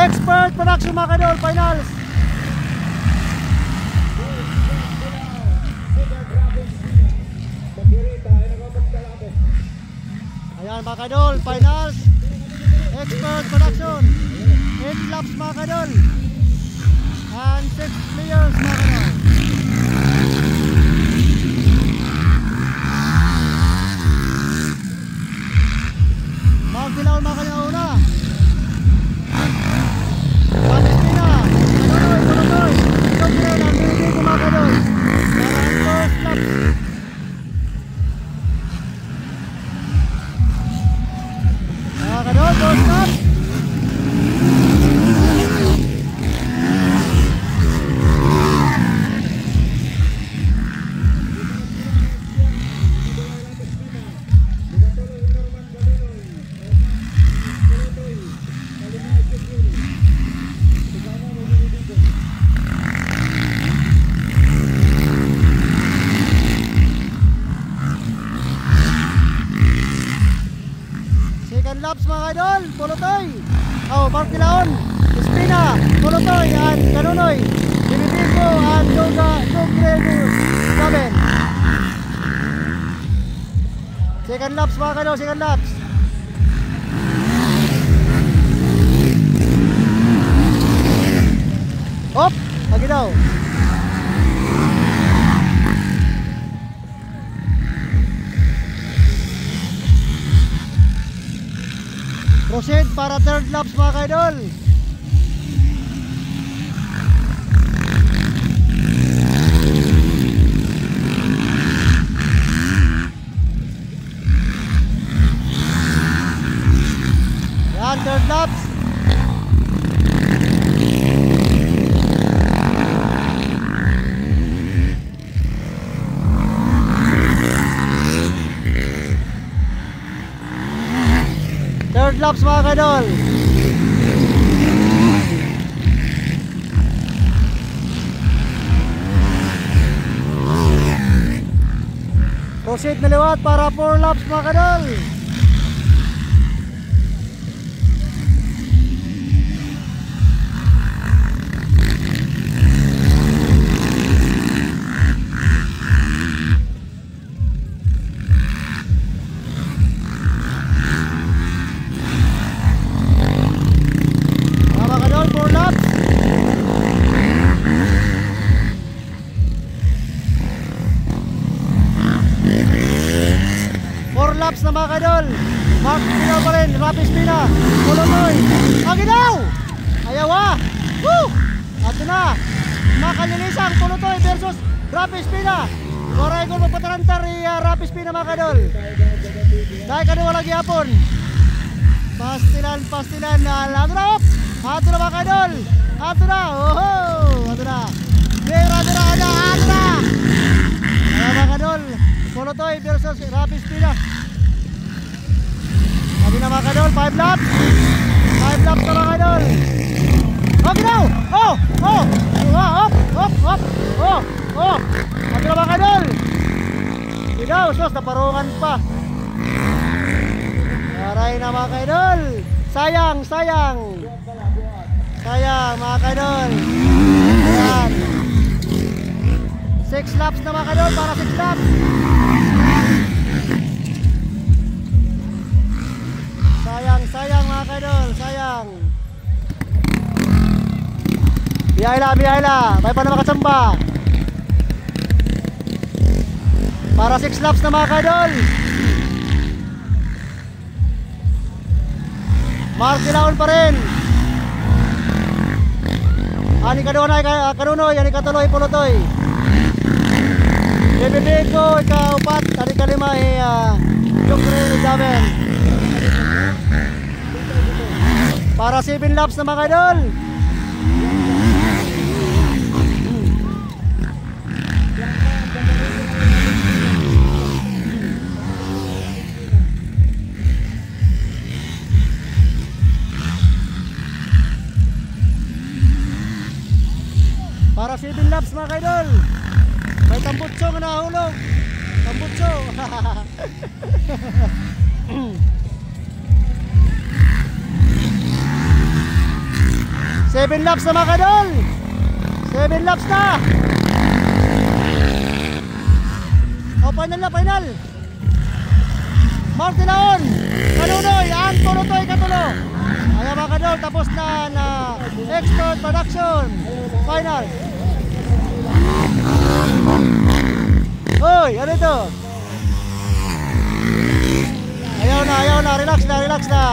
Expert Production mga kadol, finals. Ayan mga kadol, finals. Expert Production 8 laps mga kadol and 6 players mga kadol. Magdilaw mga kadol una. Pagkina tuloy tuloy ang bilig ko mga kadol para ang first lap. Mga kadol, first lap. Laps mga idol, Pulutoy, Markilaon, Espina, Pulutoy, and Kanunoy, Binibigo, and Jogrego, Saben. Second laps mga idol, second laps. Hop, lagi daw. Proceed para third laps mga kaidol. Yan, third laps. Third laps mga kadol. Proceed na liwat para 4 laps mga kadol. Laps na mga kadol. Mark Pina pa rin, Rapi Espina, Pulutoy, Aginaw, ayawa. Woo! Ato na makalilisang Pulutoy versus Rapi Espina. Koray ko magpatarantar Rapi Espina mga kadol. Dahil kadol lagi hapon. Pastilan ato na op. Ato na mga kadol. Ato na, oho, ato na. Ato na. Ayan mga kadol, Pulutoy versus Rapi Espina. Sabi na mga kadol, 5 laps. 5 laps na mga kadol. Okay daw. Oh. Sabi na mga kadol. Sigaw, sos, naparungan pa. Aray na mga kadol. Sayang mga kadol. Ayan. 6 laps na mga kadol, para 6 laps. Sayang mga kadol, sayang. Biyahila, may pa na makasamba. Para 6 laps na mga kadol. Markilaon pa rin. Ani Kanunoy, ani Katuloy, Pulutoy. Bibibiko, ika-4, ani kalima yung Saben. Para 7 laps na mga idol. Para 7 laps mga idol. May tambutso nga nahulog. Tambutso. 7 laps na mga kadol. 7 laps na. O, final na, final. Martinaon, Kanunoy, ang Tulotoy Katulo. Ayan mga kadol, tapos na expert production. Final. Hoy, ano ito? Ayaw na, relax na, relax na.